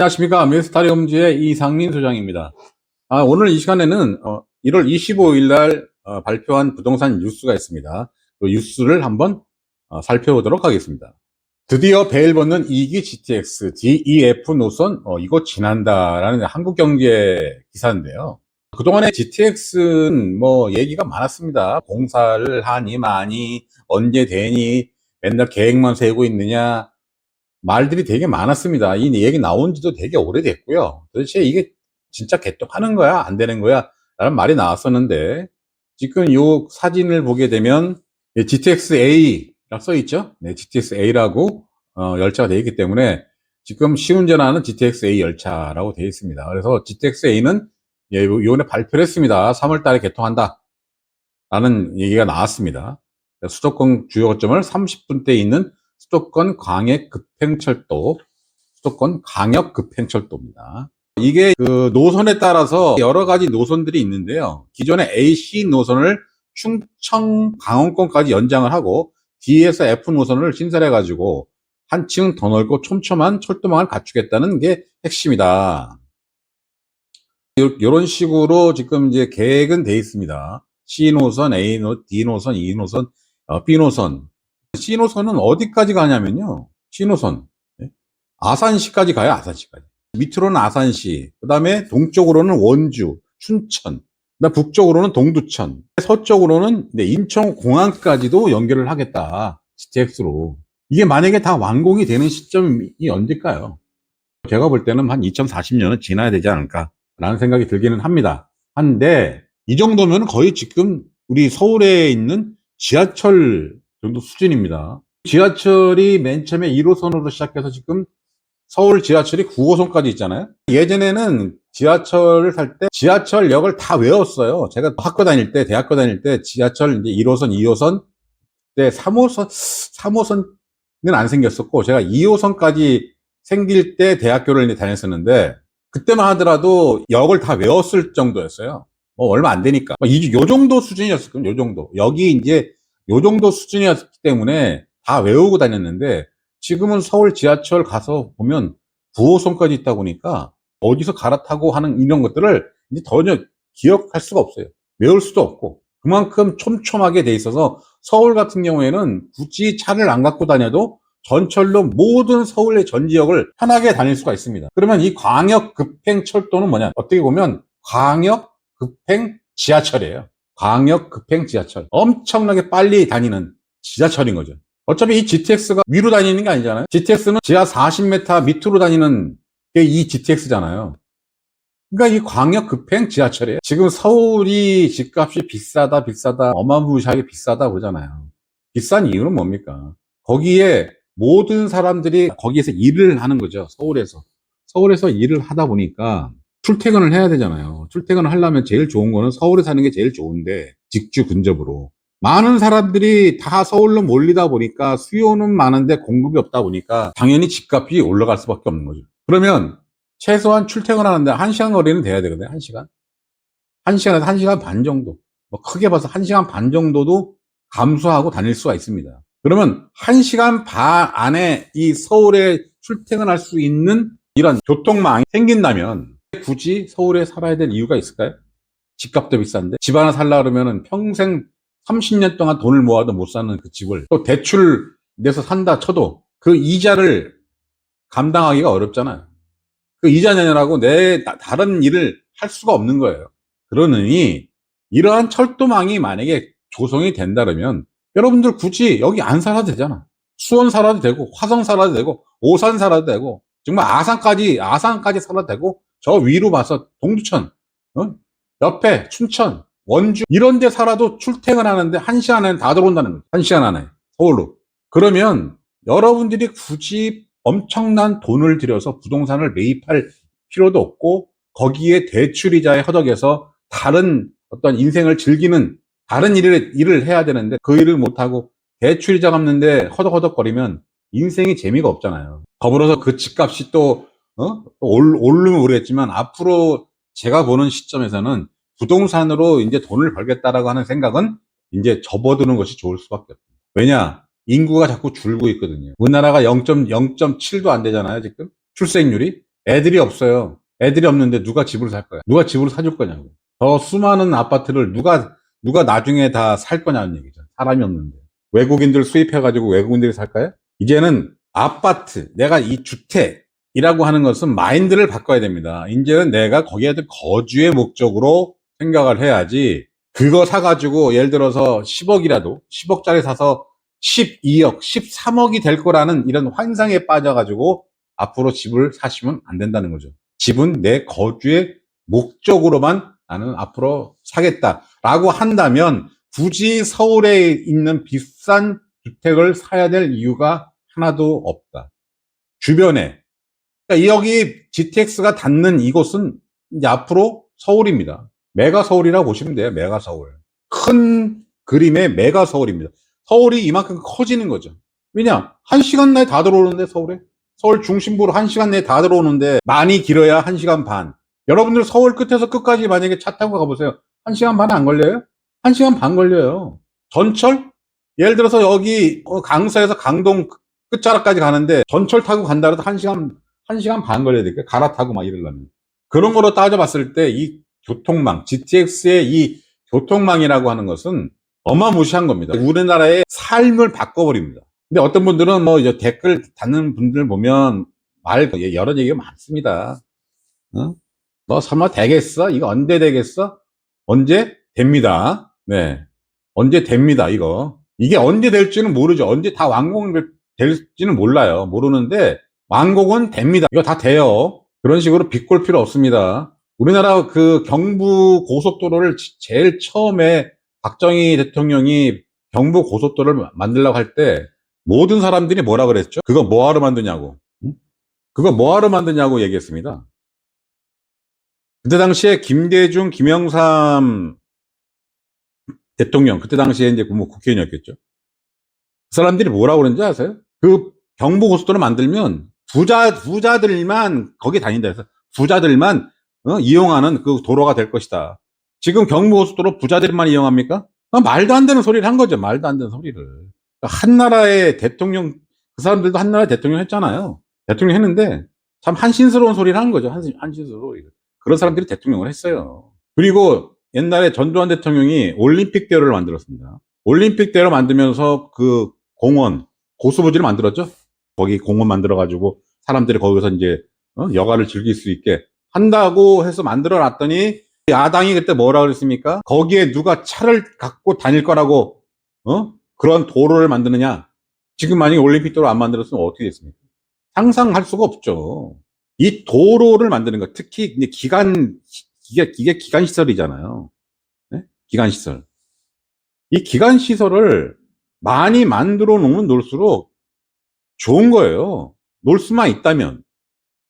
안녕하십니까. 미스터리움즈의 이상민 소장입니다. 오늘 이 시간에는 1월 25일 날 발표한 부동산 뉴스가 있습니다. 그 뉴스를 한번 살펴보도록 하겠습니다. 드디어 베일 벗는 2기 GTX DEF 노선 이거 지난다라는 한국경제 기사인데요. 그동안에 GTX는 뭐 얘기가 많았습니다. 공사를 하니 마니 언제 되니 맨날 계획만 세우고 있느냐 말들이 되게 많았습니다. 이 얘기 나온 지도 되게 오래됐고요. 도대체 이게 진짜 개떡하는 거야? 안 되는 거야? 라는 말이 나왔었는데, 지금 이 사진을 보게 되면, GTX A라고 써있죠? 네, GTX A라고, 열차가 되어 있기 때문에, 지금 시운전하는 GTX A 열차라고 되어 있습니다. 그래서 GTX A는, 요번에 발표를 했습니다. 3월 달에 개통한다. 라는 얘기가 나왔습니다. 수도권 주요 거점을 30분대에 있는 수도권 광역 급행철도, 수도권 광역 급행철도입니다. 이게 그 노선에 따라서 여러 가지 노선들이 있는데요. 기존의 AC 노선을 충청 강원권까지 연장을 하고 D에서 F 노선을 신설해 가지고 한층 더 넓고 촘촘한 철도망을 갖추겠다는 게 핵심이다. 이런 식으로 지금 이제 계획은 돼 있습니다. C 노선, A 노선, D 노선, E 노선, B 노선. C 노선은 어디까지 가냐면요. C 노선 아산시까지 가요. 아산시까지. 밑으로는 아산시, 그 다음에 동쪽으로는 원주, 춘천, 그다음 북쪽으로는 동두천, 서쪽으로는 인천공항까지도 연결을 하겠다. GTX로. 이게 만약에 다 완공이 되는 시점이 언제일까요? 제가 볼 때는 한 2040년은 지나야 되지 않을까라는 생각이 들기는 합니다. 한데 이 정도면 거의 지금 우리 서울에 있는 지하철 정도 수준입니다. 지하철이 맨 처음에 1호선으로 시작해서 지금 서울 지하철이 9호선까지 있잖아요. 예전에는 지하철을 탈 때 지하철역을 다 외웠어요. 제가 학교 다닐 때, 대학교 다닐 때 지하철 이제 1호선, 2호선, 때 3호선은 안 생겼었고, 제가 2호선까지 생길 때 대학교를 이제 다녔었는데, 그때만 하더라도 역을 다 외웠을 정도였어요. 뭐 얼마 안 되니까. 요 정도 수준이었을 거예요. 요 정도. 여기 이제 요 정도 수준이었기 때문에 다 외우고 다녔는데, 지금은 서울 지하철 가서 보면 9호선까지 있다 보니까 어디서 갈아타고 하는 이런 것들을 이제 전혀 기억할 수가 없어요. 외울 수도 없고. 그만큼 촘촘하게 돼 있어서 서울 같은 경우에는 굳이 차를 안 갖고 다녀도 전철로 모든 서울의 전 지역을 편하게 다닐 수가 있습니다. 그러면 이 광역 급행 철도는 뭐냐? 어떻게 보면 광역 급행 지하철이에요. 광역 급행 지하철. 엄청나게 빨리 다니는 지하철인 거죠. 어차피 이 GTX가 위로 다니는 게 아니잖아요. GTX는 지하 40m 밑으로 다니는 게 이 GTX잖아요. 그러니까 이 광역 급행 지하철이에요. 지금 서울이 집값이 비싸다 어마무시하게 비싸다 그러잖아요. 비싼 이유는 뭡니까? 거기에 모든 사람들이 거기에서 일을 하는 거죠. 서울에서 일을 하다 보니까 출퇴근을 해야 되잖아요. 출퇴근을 하려면 제일 좋은 거는 서울에 사는 게 제일 좋은데, 직주 근접으로 많은 사람들이 다 서울로 몰리다 보니까 수요는 많은데 공급이 없다 보니까 당연히 집값이 올라갈 수밖에 없는 거죠. 그러면 최소한 출퇴근하는데 1시간 거리는 돼야 되거든요. 1시간. 1시간에서 1시간 반 정도. 뭐 크게 봐서 1시간 반 정도도 감수하고 다닐 수가 있습니다. 그러면 1시간 반 안에 이 서울에 출퇴근할 수 있는 이런 교통망이 생긴다면 굳이 서울에 살아야 될 이유가 있을까요? 집값도 비싼데 집 하나 살라 그러면은 평생 30년 동안 돈을 모아도 못 사는 그 집을 또 대출 내서 산다 쳐도 그 이자를 감당하기가 어렵잖아요. 그 이자 내느라고 다른 일을 할 수가 없는 거예요. 그러느니 이러한 철도망이 만약에 조성이 된다면 여러분들 굳이 여기 안 살아도 되잖아. 수원 살아도 되고 화성 살아도 되고 오산 살아도 되고 정말 아산까지 살아도 되고 저 위로 봐서 동두천, 옆에 춘천, 원주 이런 데 살아도 출퇴근하는데 1시간 안에 다 들어온다는 거죠. 1시간 안에 서울로. 그러면 여러분들이 굳이 엄청난 돈을 들여서 부동산을 매입할 필요도 없고 거기에 대출이자에 허덕여서 다른 어떤 인생을 즐기는 다른 일을 해야 되는데 그 일을 못하고 대출이자 갚는데 허덕허덕거리면 인생이 재미가 없잖아요. 더불어서 그 집값이 또 오르면 모르겠지만 앞으로 제가 보는 시점에서는 부동산으로 이제 돈을 벌겠다라고 하는 생각은 이제 접어두는 것이 좋을 수밖에 없습니다. 왜냐? 인구가 자꾸 줄고 있거든요. 우리나라가 0.7도 안 되잖아요, 지금. 출생률이. 애들이 없어요. 애들이 없는데 누가 집을 살 거야? 누가 집을 사줄 거냐고. 저 수많은 아파트를 누가 나중에 다 살 거냐는 얘기죠. 사람이 없는데. 외국인들 수입해가지고 외국인들이 살까요? 이제는 아파트, 내가 이 주택이라고 하는 것은 마인드를 바꿔야 됩니다. 이제는 내가 거기에 거주의 목적으로 생각을 해야지, 그거 사가지고 예를 들어서 10억이라도, 10억짜리 사서 12억, 13억이 될 거라는 이런 환상에 빠져가지고 앞으로 집을 사시면 안 된다는 거죠. 집은 내 거주의 목적으로만 나는 앞으로 사겠다라고 한다면 굳이 서울에 있는 비싼 주택을 사야 될 이유가 하나도 없다. 주변에. 그러니까 여기 GTX가 닿는 이곳은 이제 앞으로 서울입니다. 메가 서울이라고 보시면 돼요. 메가 서울. 큰 그림의 메가 서울입니다. 서울이 이만큼 커지는 거죠. 왜냐? 1시간 내에 다 들어오는데, 서울에. 서울 중심부로 1시간 내에 다 들어오는데, 많이 길어야 1시간 반. 여러분들 서울 끝에서 끝까지 만약에 차 타고 가보세요. 1시간 반 안 걸려요? 1시간 반 걸려요. 전철? 예를 들어서 여기 강서에서 강동 끝자락까지 가는데 전철 타고 간다 해도 1시간 반 걸려야 되니까, 갈아타고 막 이러려면. 그런 거로 따져봤을 때 이 교통망, GTX의 이 교통망이라고 하는 것은 어마무시한 겁니다. 우리나라의 삶을 바꿔버립니다. 근데 어떤 분들은 뭐 이제 댓글 다는 분들 보면 여러 얘기가 많습니다. 어? 뭐 설마 되겠어? 이거 언제 되겠어? 언제 됩니다. 네. 언제 됩니다, 이거. 이게 언제 될지는 모르죠. 언제 다 완공될지는 몰라요. 모르는데, 완공은 됩니다. 이거 다 돼요. 그런 식으로 비꼴 필요 없습니다. 우리나라 그 경부 고속도로를 제일 처음에 박정희 대통령이 경부 고속도로를 만들려고 할 때 모든 사람들이 뭐라 그랬죠? 그거 뭐하러 만드냐고. 응? 그거 뭐하러 만드냐고 얘기했습니다. 그때 당시에 김대중, 김영삼 대통령, 그때 당시에 이제 뭐 국회의원이었겠죠. 그 사람들이 뭐라고 그러는지 아세요? 그 경부고속도로 만들면 부자들만 거기 다닌다 해서 부자들만 이용하는 그 도로가 될 것이다. 지금 경부고속도로 부자들만 이용합니까? 말도 안 되는 소리를 한 거죠. 말도 안 되는 소리를. 한 나라의 대통령, 그 사람들도 한 나라의 대통령 했잖아요. 대통령 했는데 참 한신스러운 소리를 한 거죠. 한신스러운 소리를. 그런 사람들이 대통령을 했어요. 그리고 옛날에 전두환 대통령이 올림픽대로를 만들었습니다. 올림픽대로 만들면서 그 공원, 고수부지를 만들었죠. 거기 공원 만들어가지고 사람들이 거기서 이제 여가를 즐길 수 있게 한다고 해서 만들어 놨더니, 야당이 그때 뭐라 그랬습니까? 거기에 누가 차를 갖고 다닐 거라고 그런 도로를 만드느냐? 지금 만약에 올림픽도로 안 만들었으면 어떻게 됐습니까? 상상할 수가 없죠. 이 도로를 만드는 것, 특히 이제 이게 기간 시설이잖아요. 네? 기간 시설. 이 기간 시설을 많이 만들어 놓으면 놓을수록 좋은 거예요. 놓을 수만 있다면.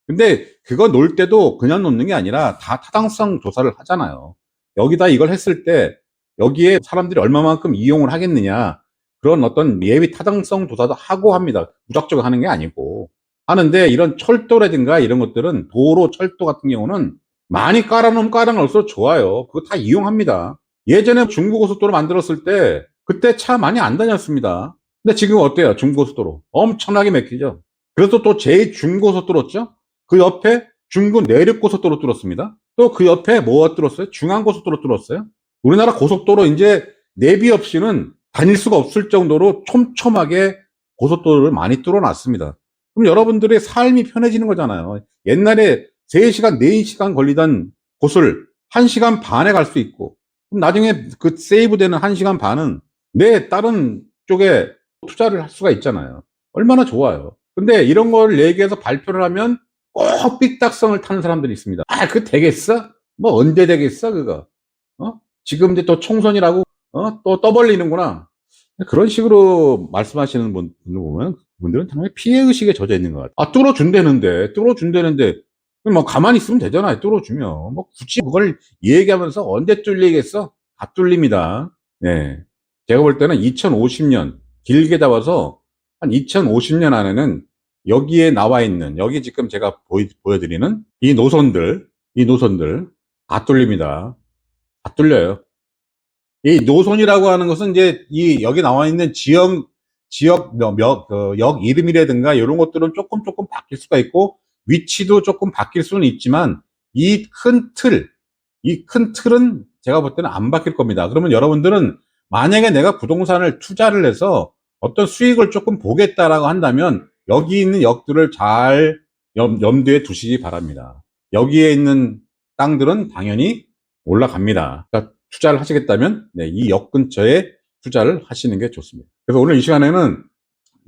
근데 그거 놓을 때도 그냥 놓는 게 아니라 다 타당성 조사를 하잖아요. 여기다 이걸 했을 때 여기에 사람들이 얼마만큼 이용을 하겠느냐, 그런 어떤 예비 타당성 조사도 하고 합니다. 무작정 하는 게 아니고. 하는데 이런 철도라든가 이런 것들은, 도로, 철도 같은 경우는 많이 깔아놓으면 깔아놓을수록 좋아요. 그거 다 이용합니다. 예전에 중부고속도로 만들었을 때 그때 차 많이 안 다녔습니다. 근데 지금 어때요? 중부고속도로 엄청나게 막히죠. 그래서 또 제2중고속도로죠. 그 옆에 중부 내륙고속도로 뚫었습니다. 또 그 옆에 뭐가 뚫었어요? 중앙고속도로 뚫었어요. 우리나라 고속도로 이제 내비 없이는 다닐 수가 없을 정도로 촘촘하게 고속도로를 많이 뚫어놨습니다. 그럼 여러분들의 삶이 편해지는 거잖아요. 옛날에 3시간, 4시간 걸리던 곳을 1시간 반에 갈 수 있고, 그럼 나중에 그 세이브되는 1시간 반은 내 다른 쪽에 투자를 할 수가 있잖아요. 얼마나 좋아요. 근데 이런 걸 얘기해서 발표를 하면 꼭 삐딱성을 타는 사람들이 있습니다. 아, 그거 되겠어? 뭐 언제 되겠어, 그거? 지금 이제 또 총선이라고, 또 떠벌리는구나. 그런 식으로 말씀하시는 분들 보면 그분들은 정말 피해의식에 젖어 있는 것 같아요. 아, 뚫어준다는데, 뭐 가만히 있으면 되잖아요. 뚫어주면. 뭐 굳이 그걸 얘기하면서 언제 뚫리겠어? 다 뚫립니다. 네. 제가 볼 때는 2050년, 길게 잡아서 한 2050년 안에는 여기에 나와 있는, 여기 지금 제가 보여드리는 이 노선들 다 뚫립니다. 다 뚫려요. 이 노선이라고 하는 것은 이제 여기 나와 있는 역 이름이라든가 이런 것들은 조금 바뀔 수가 있고, 위치도 조금 바뀔 수는 있지만 이 큰 틀은 제가 볼 때는 안 바뀔 겁니다. 그러면 여러분들은 만약에 내가 부동산을 투자를 해서 어떤 수익을 조금 보겠다라고 한다면 여기 있는 역들을 잘 염두에 두시기 바랍니다. 여기에 있는 땅들은 당연히 올라갑니다. 그러니까 투자를 하시겠다면 네, 이 역 근처에 투자를 하시는 게 좋습니다. 그래서 오늘 이 시간에는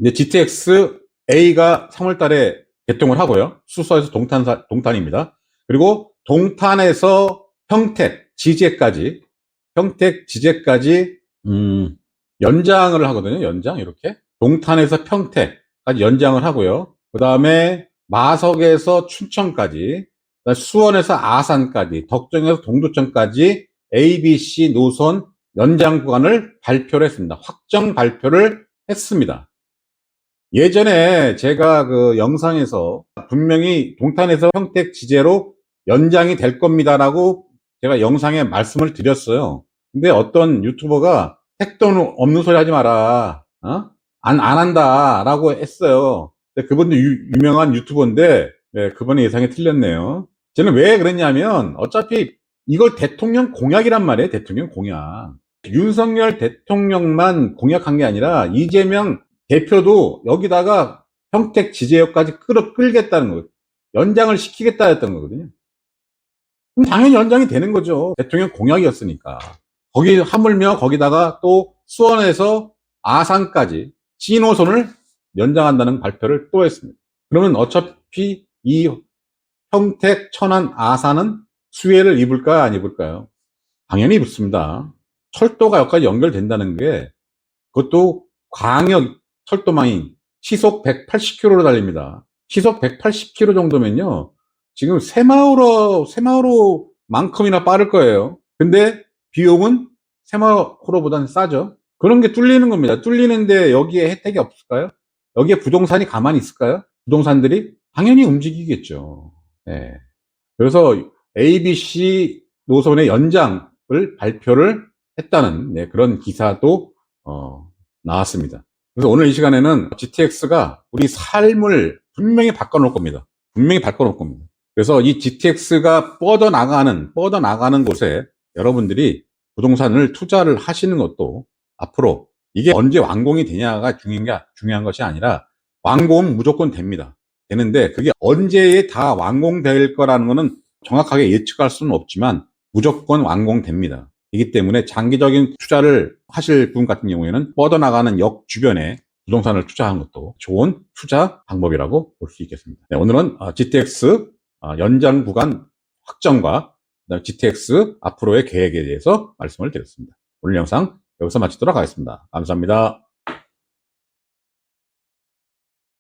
이제 GTX A가 3월 달에 개통을 하고요. 수서에서 동탄입니다. 그리고 동탄에서 평택, 지제까지 연장을 하거든요. 연장 이렇게 동탄에서 평택까지 연장을 하고요. 그 다음에 마석에서 춘천까지, 수원에서 아산까지, 덕정에서 동두천까지 ABC 노선 연장 구간을 발표를 했습니다. 확정 발표를 했습니다. 예전에 제가 그 영상에서 분명히 동탄에서 평택 지제로 연장이 될 겁니다라고 제가 영상에 말씀을 드렸어요. 근데 어떤 유튜버가 택도 없는 소리 하지 마라. 안 한다라고 했어요. 근데 그분도 유명한 유튜버인데, 네, 그분의 예상이 틀렸네요. 저는 왜 그랬냐면, 어차피 이걸 대통령 공약이란 말이에요. 대통령 공약. 윤석열 대통령만 공약한 게 아니라, 이재명 대표도 여기다가 평택 지제역까지 끌겠다는 거예요. 연장을 시키겠다 했던 거거든요. 그럼 당연히 연장이 되는 거죠. 대통령 공약이었으니까. 거기 하물며 거기다가 또 수원에서 아산까지 C노선을 연장한다는 발표를 또 했습니다. 그러면 어차피 이 평택, 천안, 아산은 수혜를 입을까 안 입을까요? 당연히 입습니다. 철도가 여기까지 연결된다는 게 그것도 광역 철도망이 시속 180km로 달립니다. 시속 180km 정도면요. 지금 새마을호만큼이나 빠를 거예요. 근데 비용은 새마을호보다는 싸죠. 그런 게 뚫리는 겁니다. 뚫리는데 여기에 혜택이 없을까요? 여기에 부동산이 가만히 있을까요? 부동산들이 당연히 움직이겠죠. 네. 그래서 ABC 노선의 연장을 발표를 했다는 네, 그런 기사도 나왔습니다. 그래서 오늘 이 시간에는 GTX가 우리 삶을 분명히 바꿔놓을 겁니다. 분명히 바꿔놓을 겁니다. 그래서 이 GTX가 뻗어나가는 곳에 여러분들이 부동산을 투자를 하시는 것도 앞으로 이게 언제 완공이 되냐가 중요한 것이 아니라 완공은 무조건 됩니다. 되는데 그게 언제에 다 완공될 거라는 거는 정확하게 예측할 수는 없지만 무조건 완공됩니다. 이기 때문에 장기적인 투자를 하실 분 같은 경우에는 뻗어나가는 역 주변에 부동산을 투자하는 것도 좋은 투자 방법이라고 볼 수 있겠습니다. 네, 오늘은 GTX 연장 구간 확정과 GTX 앞으로의 계획에 대해서 말씀을 드렸습니다. 오늘 영상 여기서 마치도록 하겠습니다. 감사합니다.